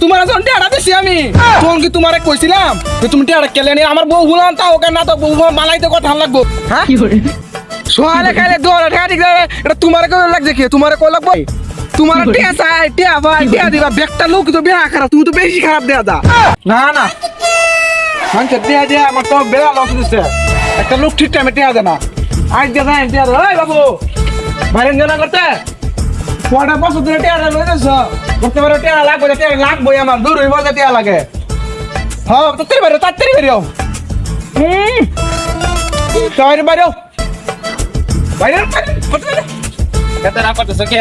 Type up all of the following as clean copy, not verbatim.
তোমার যখন টেয়ারা দিছি আমি তখন কি তোমারে কইছিলাম যে তুমি টেয়ারা কেলে নি আমার বউ ভুলান তা ওকে না তো বউ মালাইতে কথা লাগবো হ্যাঁ সোয়ালে খাইলে দোয়ালে ঠেয়া ঠিক এটা তোমারে কই লাগছে কি তোমারে কই লাগবো তোমার টেয়া চাই টেয়া ভাই টেয়া দিবা ব্যাগটা লোক তো বেড়া খারাপ তুমি তো বেশি খারাপ দেয়া দা না না মানছে টেয়া দেয়া আমার তো বেড়া লস দিচ্ছে একটা লোক ঠিক টাইমে টেয়া দে না আজ দিয়ে দেন টেয়া দে ওই বাবু বাইরে না করতে কটা বছর ধরে টেয়া লই যাচ্ছ করতে পারো টেয়া লাগবে টেয়া লাগবে আমার দূর হইব যে টেয়া লাগে হ্যাঁ তাড়াতাড়ি বেরো বাইরে বাইরে বাইরে কত না করতেছ কে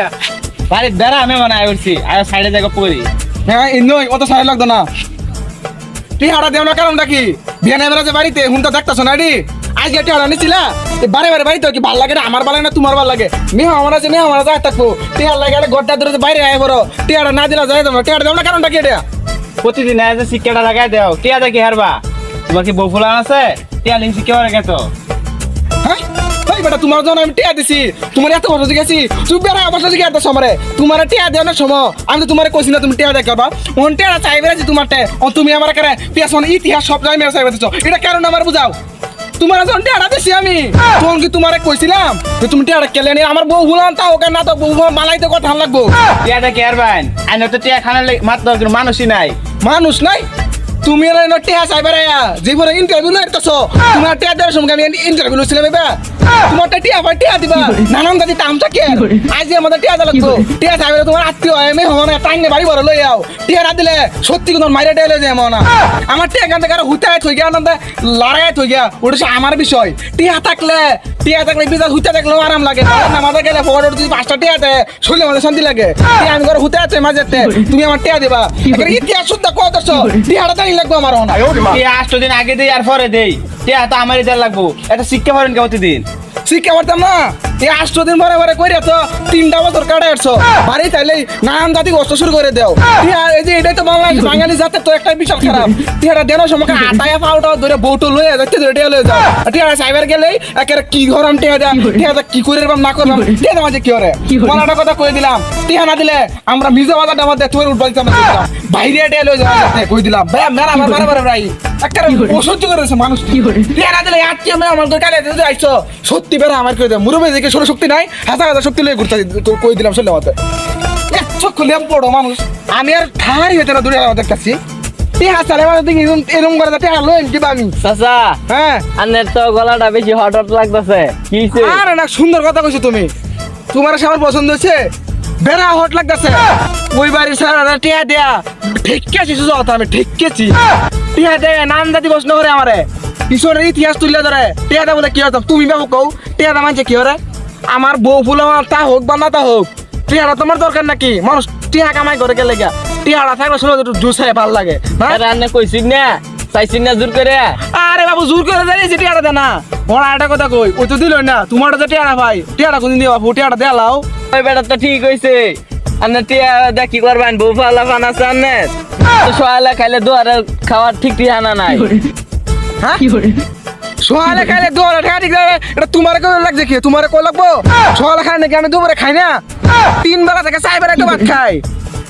বাড়ি বেড়া আমি মানে আইছি আর সাইডে জায়গা পড়ি হ্যাঁ ইন্নই অত সাইড লাগতো না টিহাড়া দেও না কারণটা কি বিয়ানে বেড়া যে বাড়িতে হুনটা দেখতেছ না রে আজ যে টিহাড়া নিছিলা বারে বারে বাড়িতে কি ভাল লাগে না আমার ভালো লাগে না তোমার ভালো লাগে মেয়ে আমার আছে মেয়ে আমার যায় থাকবো টিহাড় লাগে গড্ডা ধরে বাইরে আয় বড় টিহাড়া না দিলা যায় তোমরা টিহাড়া দেও না কারণটা কি এটা প্রতিদিন আজ শিক্ষাটা লাগাই দাও টিয়া দেখি হারবা তোমার কি বউ ফুলান আছে টিয়া লিং শিক্ষা করে গেছো হ্যাঁ ভাই বেটা তোমার জন্য আমি টিয়া দিছি তোমার এত বছর গেছি তুমি বেড়া বছর গিয়ে এত সময় তোমার টিয়া দেও না সময় আমি তো তোমার কইছি না তুমি টিয়া দেখাবা ওন টিয়া চাইবে যে তোমারটা ও তুমি আমার কারে পেছন ইতিহাস সব জায়গায় মেরে চাইবে এটা কারণ আমার বুঝাও তোমার যখন টিয়াটা দিছি আমি তখন কি তোমারে কইছিলাম যে তুমি টিয়াটা কেলে নি আমার বউ ভুলান তা ওকে না তো বউ মালাইতে কথা লাগবো টিয়া দেখি হারবান আইন তো টিয়া খানার মাত্র মানুষই নাই মানুষ নাই তুমি আর টিয়া চাইবে রে জীবনে ইন্টারভিউ লইতেছো তোমার টিয়া দেওয়ার সময় আমি ইন্টারভিউ লইছিলাম এবার তোমার টিয়া ভাই টিয়া দিবা নানান দাদি তামটা কে আজ আমাদের টিয়া লাগতো টিয়া চাইবে তোমার আত্মীয় হয় আমি হন টাইনে বাড়ি বড় লই যাও টিয়া না দিলে সত্যি কোনো মাইরে টেলে যায় না আমার টিয়া কান থেকে হুইতে থই গিয়া না লড়াই থই গিয়া ওটা আমার বিষয় টিয়া থাকলে বিজার হুইতে থাকলেও আরাম লাগে না মাথা গেলে ফটো যদি 5টা টিয়া দেয় শুনলে আমাদের শান্তি লাগে টিয়া আমি ঘরে হুইতে আছে মাঝেতে তুমি আমার টিয়া দিবা ইতিহাস শুদ্ধ কত টিয়াটা জানি লাগবো আমার না টিয়া 8 দিন আগে দেই আর পরে দেই টিয়া তো আমারই দেয়া লাগবো এটা শিক্ষা করেন কে প্রতিদিন শিক্ষা পারতাম না এই 8 দিন পরে কইরা তো 3টা বছর কাটাইছো বাড়ি তাইলে নানান জাতি কষ্ট শুরু করে দাও এই যে এটাই তো বাঙালি জাতের তো একটা বিশাল খারাপ টিয়ারা দেন সময় আটায়া পাউটা ধরে বউটো লয়ে যাচ্ছে ধরে টিয়া লয়ে যাও টিয়ারা সাইবার গেলেই একেবারে কি ঘরাম টিয়া দেয়া টিয়াটা কি করে না করলাম টিয়া মাঝে কি করে বলাটা কথা কই দিলাম টিয়া না দিলে আমরা মিজো বাজারটা মধ্যে তোর উঠবা দিতাম বাইরে টিয়া লয়ে যাওয়া কই দিলাম ভাই মেরা আমার বারে ভাই একেবারে অসহ্য করেছে মানুষ টিয়া না দিলে আজকে আমি আমার কালে দিতে আইছো সত্যি বেরা আমার কই দে মুরবে দেখে ষোলো শক্তি নাই হাজার শক্তি লয়ে ঘুরতে কই দিলাম শুনলে মাথা চোখ খুলে বড় মানুষ আমি আর ঠাই হইতে না দূরে আমাদের কাছে টিয়া চালে মানে দেখি এরকম করে টিয়া লইন কি আমি চাচা হ্যাঁ আনের তো গলাটা বেশি হট হট লাগতেছে কি হইছে আরে না সুন্দর কথা কইছো তুমি তোমার আমার পছন্দ হয়েছে বেড়া হট লাগতেছে ওই বাড়ির সারা টিয়া দেয়া ঠিককেছি কথা আমি ঠিককেছি টিয়া দেয়া নাম জাতি প্রশ্ন করে আমারে পিছনের ইতিহাস তুলে ধরে টিয়াটা বলে কি হতাম তুমি বাবু কও টিয়াটা মানছে কি হরে আমার বউ ফুল তা হোক বা না তা হোক টিয়াটা তোমার দরকার নাকি মানুষ টিয়া কামাই করে গেলে গা টিয়াটা থাকলে শুনে একটু জুসাই ভাল লাগে রান্না কইছিস না চাইছিস না জোর করে আরে বাবু জোর করে জানিয়েছি টিয়াটা দে না ওরা একটা কথা কই ওই তো দিল না তোমারটা যে টিয়াটা ভাই টিয়াটা কোনদিন দিয়ে বাবু টিয়াটা দেয়া লাও ওই বেটা তো ঠিক হইছে আন্না টিয়া দেখি করবেন বউ ফালা ফানা সামনে তো সোয়ালা খাইলে দুয়ারে খাওয়ার ঠিক ঠিকানা নাই হ্যাঁ সোয়ালে খাইলে দুয়ারে ঠেকা ঠিক এটা তোমার কেউ লাগছে কি তোমার কই লাগবো সোয়ালে খাই নাকি আমি দুপুরে খাই না 3 বেলা থেকে 4 বেলা একটা ভাত খাই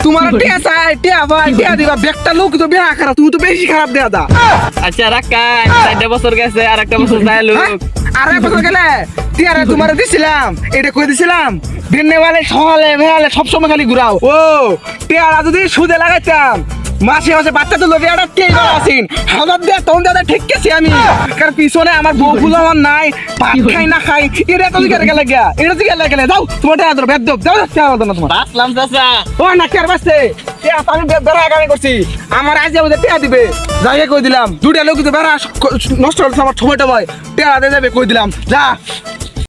তোমার টিয়া চাই টিয়া ভাই টিয়া দিবা ব্যাগটা লোক তো বেড়া খারাপ তুমি তো বেশি খারাপ দেয়া দা আচ্ছা রাখাই 4 বছর গেছে আর একটা বছর যায় লোক আর এক বছর গেলে টিয়ারে তোমার দিছিলাম এটা কই দিছিলাম দিনে বেলা সকালে বেলা সব সময় খালি ঘুরাও ও টিয়ারা যদি সুদে লাগাইতাম মাসে মাসে বাচ্চা তো লোভে একটা কে আসিন হাজার দিয়ে তখন দাদা ঠিক গেছি আমি কারণ পিছনে আমার বউ ফুল আমার নাই ভাত খাই না খাই এটা তো দিকে গেলে গিয়া এটা দিকে গেলে যাও তোমার টাকা বেদ দাও যাও তোমার বাসলাম চাচা ও না কে আর বাসছে আমি বেড়া আগামী করছি আমার আজ যাবো টিয়া দিবে যাই কই দিলাম দুটা লোক তো বেড়া নষ্ট হচ্ছে আমার সময়টা ভাই টিয়া দিয়ে যাবে কই দিলাম যা